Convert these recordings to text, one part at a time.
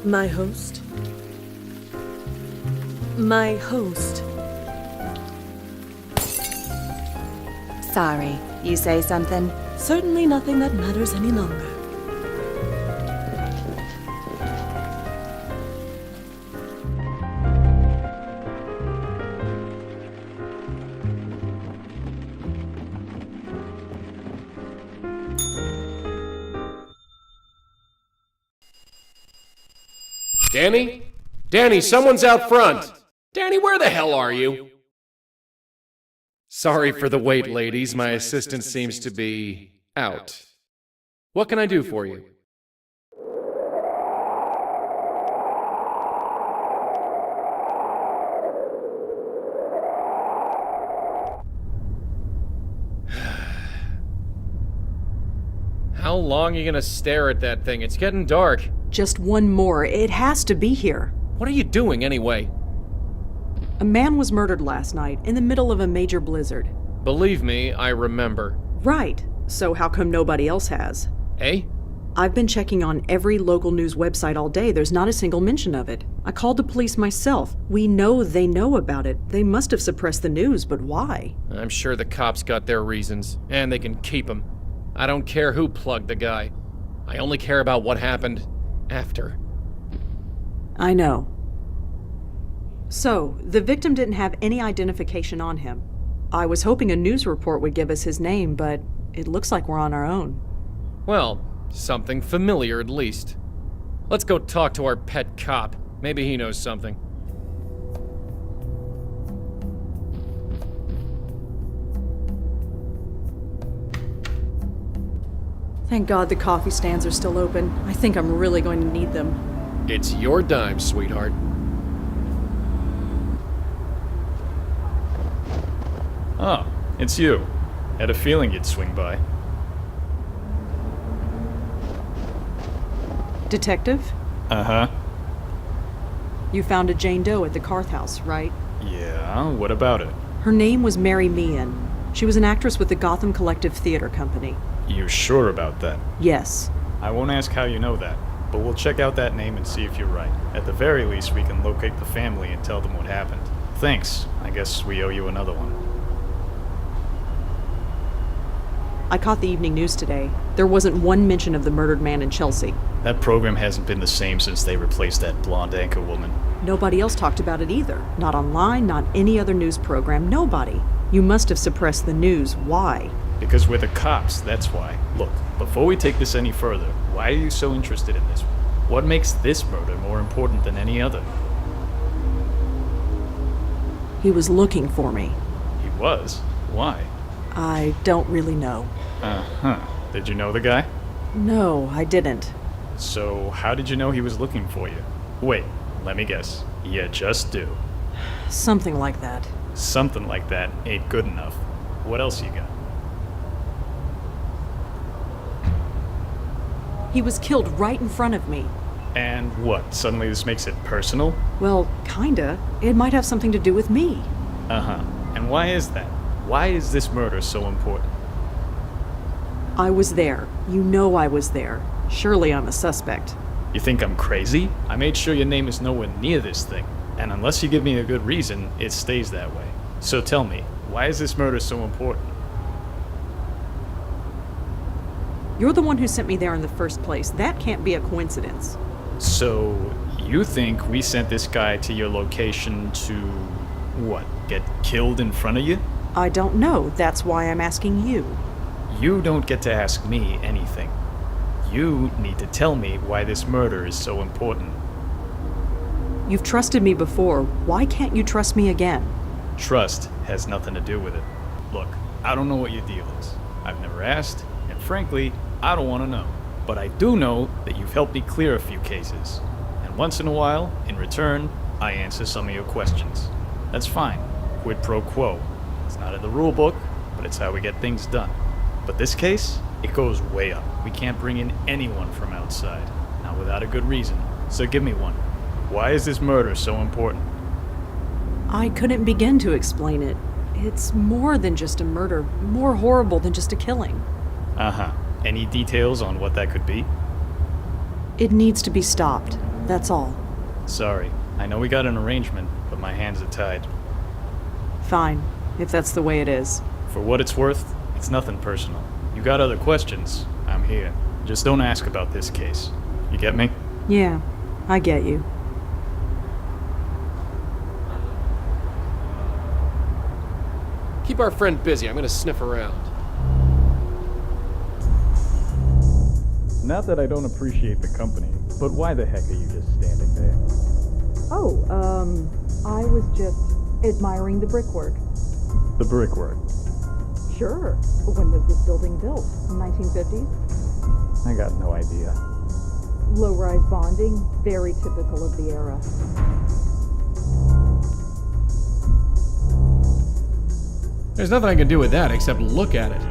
My host? My host. Sorry, you say something? Certainly nothing that matters any longer. Danny? Danny, someone's out front! Danny, where the hell are you? Sorry for the wait, ladies. My assistant seems to be out. What can I do for you? How long are you gonna stare at that thing? It's getting dark. Just one more. It has to be here. What are you doing anyway? A man was murdered last night in the middle of a major blizzard. Believe me, I remember. Right. So how come nobody else has? Eh? I've been checking on every local news website all day. There's not a single mention of it. I called the police myself. We know they know about it. They must have suppressed the news, but why? I'm sure the cops got their reasons, and they can keep him. I don't care who plugged the guy. I only care about what happened after. I know. So, the victim didn't have any identification on him. I was hoping a news report would give us his name, but it looks like we're on our own. Well, something familiar at least. Let's go talk to our pet cop. Maybe he knows something. Thank God the coffee stands are still open. I think I'm really going to need them. It's your dime, sweetheart. Oh, it's you. Had a feeling you'd swing by. Detective? Uh-huh. You found a Jane Doe at the Carth house, right? Yeah, what about it? Her name was Mary Meehan. She was an actress with the Gotham Collective Theater Company. You sure about that? Yes. I won't ask how you know that, but we'll check out that name and see if you're right. At the very least, we can locate the family and tell them what happened. Thanks. I guess we owe you another one. I caught the evening news today. There wasn't one mention of the murdered man in Chelsea. That program hasn't been the same since they replaced that blonde anchor woman. Nobody else talked about it either. Not online, not any other news program, nobody. You must have suppressed the news. Why? Because we're the cops, that's why. Look, before we take this any further, why are you so interested in this? What makes this murder more important than any other? He was looking for me. He was? Why? I don't really know. Uh-huh. Did you know the guy? No, I didn't. So, how did you know he was looking for you? Wait, let me guess. You just do. Something like that. Something like that ain't good enough. What else you got? He was killed right in front of me. And what, suddenly this makes it personal? Well, kinda. It might have something to do with me. Uh-huh. And why is that? Why is this murder so important? I was there. You know I was there. Surely I'm a suspect. You think I'm crazy? I made sure your name is nowhere near this thing. And unless you give me a good reason, it stays that way. So tell me, why is this murder so important? You're the one who sent me there in the first place. That can't be a coincidence. So, you think we sent this guy to your location to, what, get killed in front of you? I don't know. That's why I'm asking you. You don't get to ask me anything. You need to tell me why this murder is so important. You've trusted me before. Why can't you trust me again? Trust has nothing to do with it. Look, I don't know what your deal is. I've never asked, and frankly, I don't want to know. But I do know that you've helped me clear a few cases. And once in a while, in return, I answer some of your questions. That's fine. Quid pro quo. It's not in the rule book, but it's how we get things done. But this case, it goes way up. We can't bring in anyone from outside. Not without a good reason. So give me one. Why is this murder so important? I couldn't begin to explain it. It's more than just a murder, more horrible than just a killing. Uh-huh. Any details on what that could be? It needs to be stopped. that's all. Sorry. I know we got an arrangement, but my hands are tied. Fine, if that's the way it is. For what it's worth, it's nothing personal. You got other questions, I'm here. Just don't ask about this case. You get me? Yeah, I get you. Keep our friend busy. I'm gonna sniff around. Not that I don't appreciate the company, but why the heck are you just standing there? Oh, I was just admiring the brickwork. The brickwork. Sure. When was this building built? 1950s? I got no idea. Low-rise bonding, very typical of the era. There's nothing I can do with that except look at it.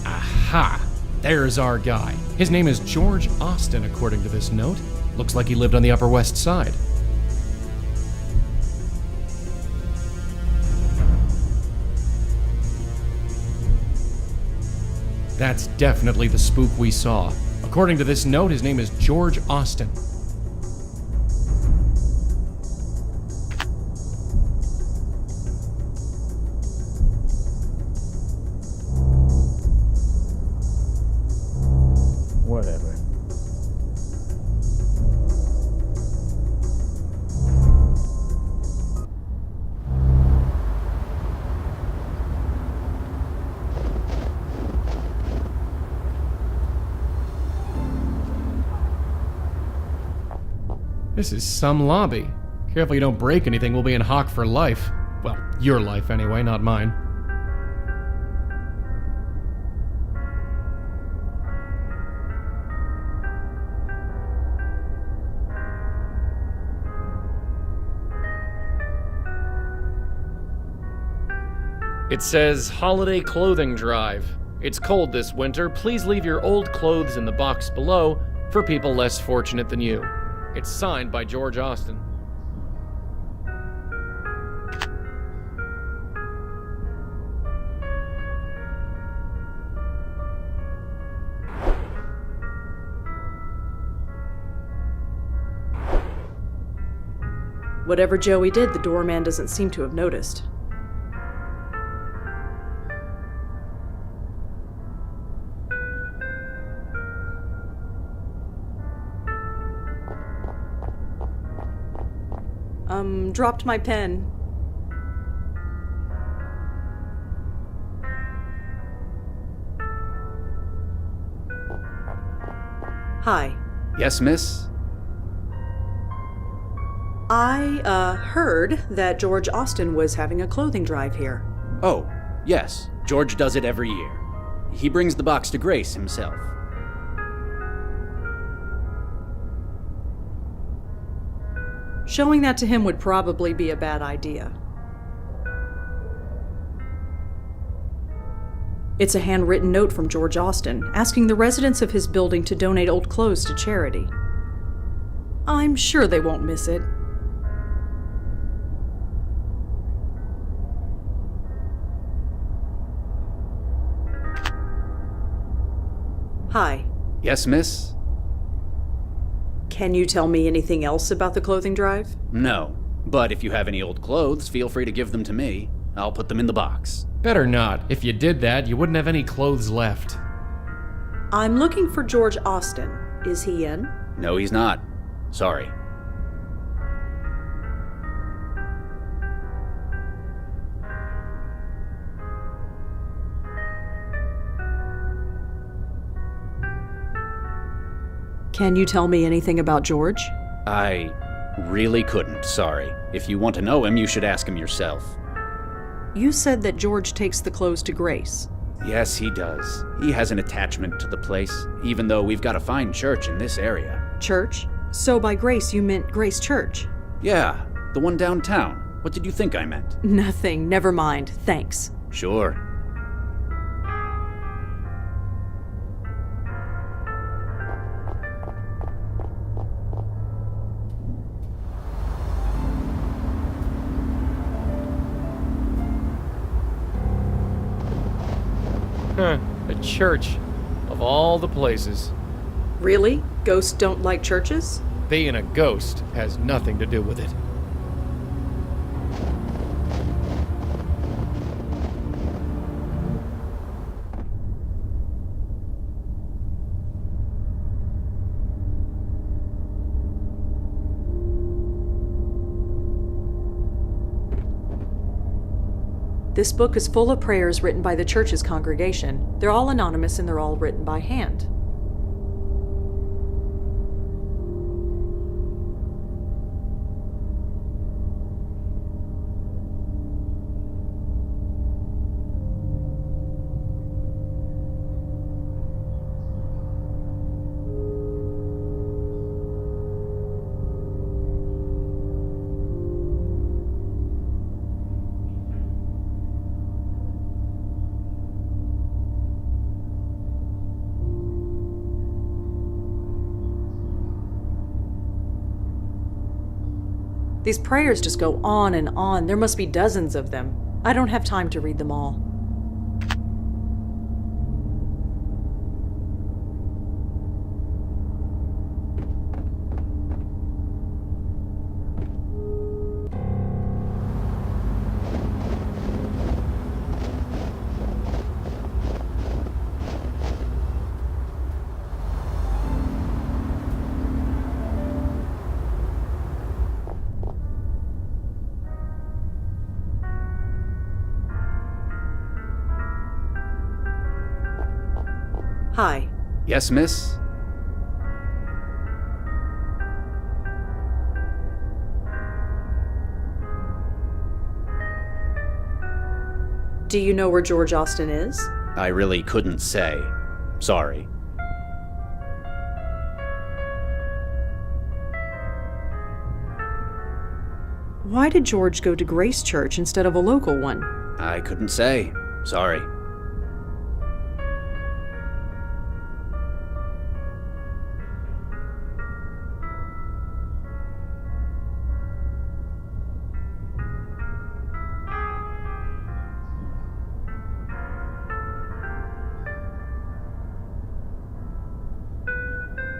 Aha! There's our guy. His name is George Ostin, according to this note. Looks like he lived on the Upper West Side. That's definitely the spook we saw. According to this note, his name is George Ostin. Whatever. This is some lobby. Careful you don't break anything, we'll be in hock for life. Well, your life anyway, not mine. It says Holiday Clothing Drive. It's cold this winter. Please leave your old clothes in the box below for people less fortunate than you. It's signed by George Ostin. Whatever Joey did, the doorman doesn't seem to have noticed. Dropped my pen. Hi. Yes, miss? I, heard that George Ostin was having a clothing drive here. Oh, yes. George does it every year. He brings the box to Grace himself. Showing that to him would probably be a bad idea. It's a handwritten note from George Ostin, asking the residents of his building to donate old clothes to charity. I'm sure they won't miss it. Hi. Yes, miss? Can you tell me anything else about the clothing drive? No. But if you have any old clothes, feel free to give them to me. I'll put them in the box. Better not. If you did that, you wouldn't have any clothes left. I'm looking for George Ostin. Is he in? No, he's not. Sorry. Can you tell me anything about George? I really couldn't, sorry. If you want to know him, you should ask him yourself. You said that George takes the clothes to Grace. Yes, he does. He has an attachment to the place, even though we've got a fine church in this area. Church? So by Grace you meant Grace Church? Yeah, the one downtown. What did you think I meant? Nothing, never mind, thanks. Sure. Huh. A church. Of all the places. Really? Ghosts don't like churches? Being a ghost has nothing to do with it. This book is full of prayers written by the church's congregation. They're all anonymous and they're all written by hand. These prayers just go on and on. There must be dozens of them. I don't have time to read them all. Hi. Yes, miss? Do you know where George Ostin is? I really couldn't say. Sorry. Why did George go to Grace Church instead of a local one? I couldn't say. Sorry.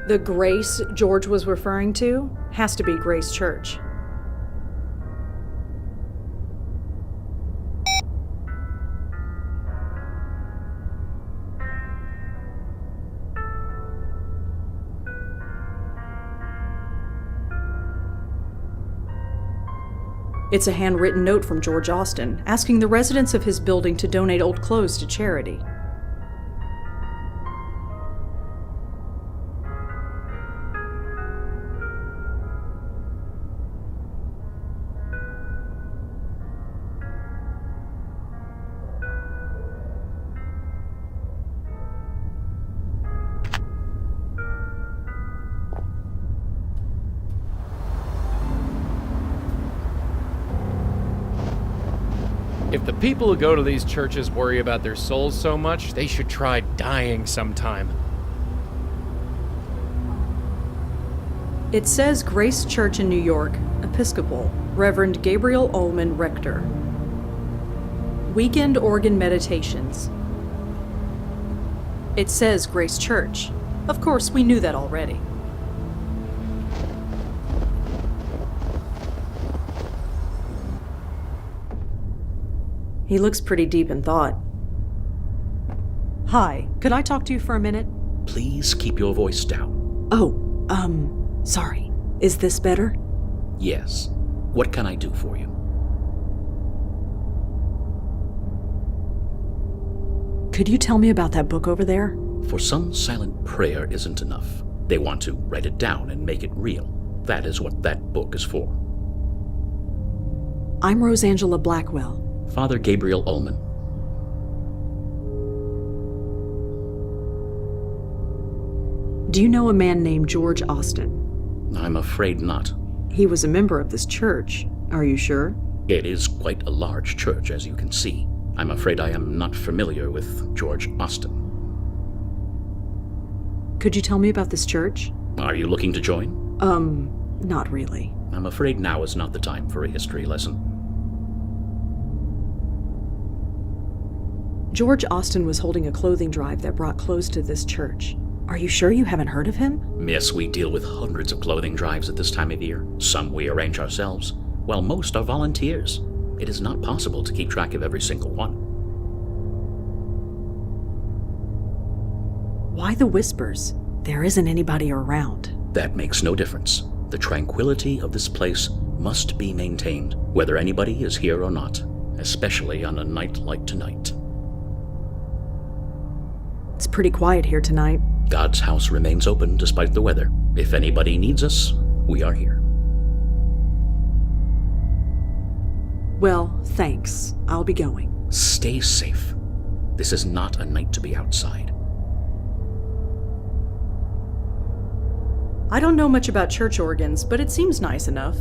The Grace George was referring to has to be Grace Church. It's a handwritten note from George Ostin asking the residents of his building to donate old clothes to charity. If the people who go to these churches worry about their souls so much, they should try dying sometime. It says Grace Church in New York, Episcopal, Reverend Gabriel Ullman, Rector. Weekend organ meditations. It says Grace Church. Of course, we knew that already. He looks pretty deep in thought. Hi, could I talk to you for a minute? Please keep your voice down. Oh, sorry. Is this better? Yes. What can I do for you? Could you tell me about that book over there? For some, silent prayer isn't enough. They want to write it down and make it real. That is what that book is for. I'm Rosangela Blackwell. Father Gabriel Ullman. Do you know a man named George Ostin? I'm afraid not. He was a member of this church. Are you sure? It is quite a large church, as you can see. I'm afraid I am not familiar with George Ostin. Could you tell me about this church? Are you looking to join? Not really. I'm afraid now is not the time for a history lesson. George Ostin was holding a clothing drive that brought clothes to this church. Are you sure you haven't heard of him? Miss, we deal with hundreds of clothing drives at this time of year. Some we arrange ourselves, while most are volunteers. It is not possible to keep track of every single one. Why the whispers? There isn't anybody around. That makes no difference. The tranquility of this place must be maintained, whether anybody is here or not, especially on a night like tonight. It's pretty quiet here tonight. God's house remains open despite the weather. If anybody needs us, we are here. Well, thanks. I'll be going. Stay safe. This is not a night to be outside. I don't know much about church organs, but it seems nice enough.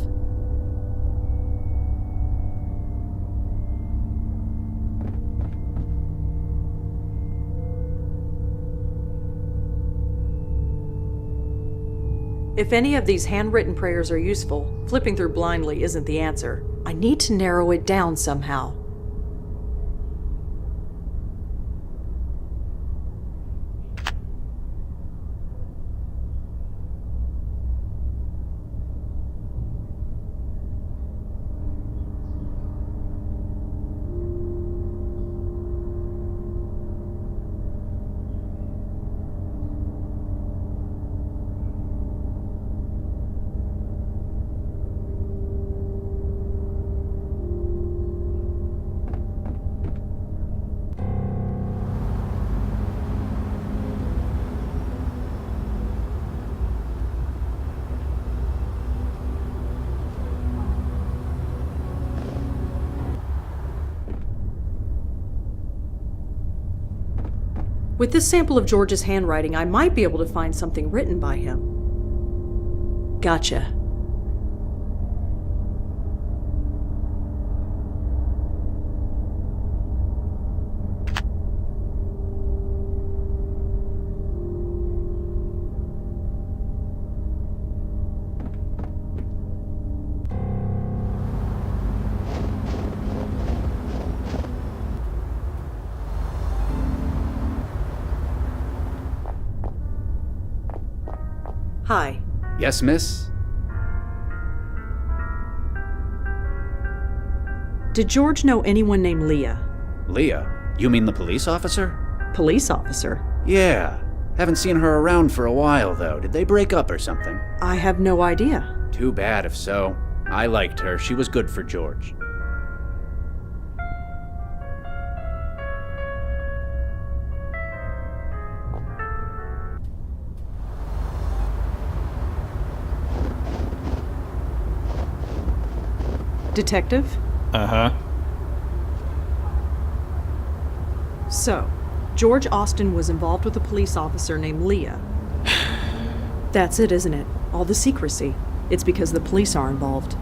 If any of these handwritten prayers are useful, flipping through blindly isn't the answer. I need to narrow it down somehow. With this sample of George's handwriting, I might be able to find something written by him. Gotcha. Hi. Yes, miss? Did George know anyone named Leah? Leah? You mean the police officer? Police officer? Yeah. Haven't seen her around for a while, though. Did they break up or something? I have no idea. Too bad if so. I liked her. She was good for George. Detective? Uh-huh. So, George Ostin was involved with a police officer named Leah. That's it, isn't it? All the secrecy. It's because the police are involved.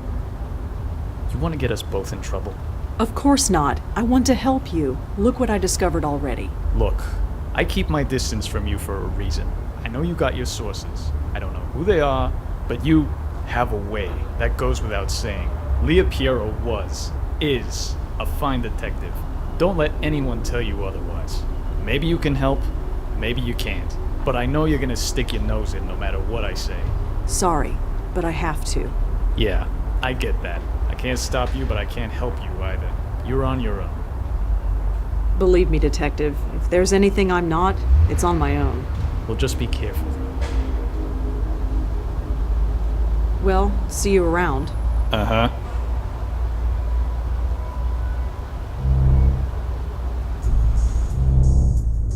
You want to get us both in trouble? Of course not. I want to help you. Look what I discovered already. Look, I keep my distance from you for a reason. I know you got your sources. I don't know who they are, but you have a way. That goes without saying. Leah Piero is a fine detective. Don't let anyone tell you otherwise. Maybe you can help, maybe you can't. But I know you're gonna stick your nose in no matter what I say. Sorry, but I have to. Yeah, I get that. I can't stop you, but I can't help you either. You're on your own. Believe me, Detective, if there's anything I'm not, it's on my own. Well, just be careful. Well, see you around. Uh-huh.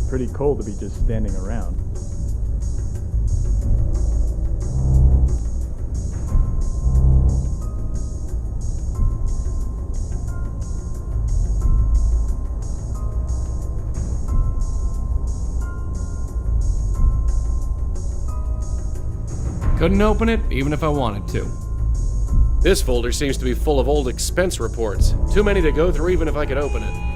Pretty cold to be just standing around. Couldn't open it, even if I wanted to. This folder seems to be full of old expense reports. Too many to go through even if I could open it.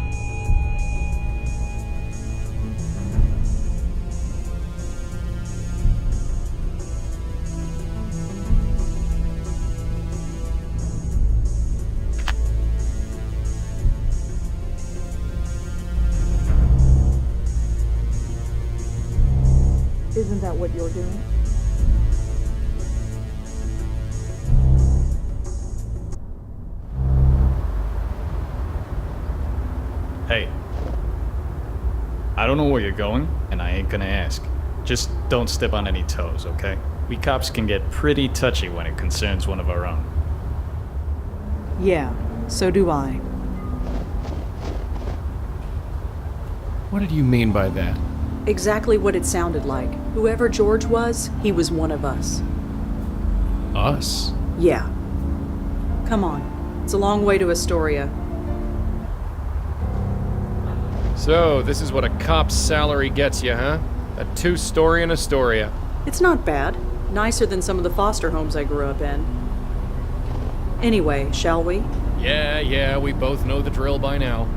that what you're doing? Hey. I don't know where you're going, and I ain't gonna ask. Just don't step on any toes, okay? We cops can get pretty touchy when it concerns one of our own. Yeah, so do I. What did you mean by that? Exactly what it sounded like. Whoever George was, he was one of us. Us? Yeah. Come on. It's a long way to Astoria. So, this is what a cop's salary gets you, huh? A 2-story in Astoria. It's not bad. Nicer than some of the foster homes I grew up in. Anyway, shall we? Yeah, we both know the drill by now.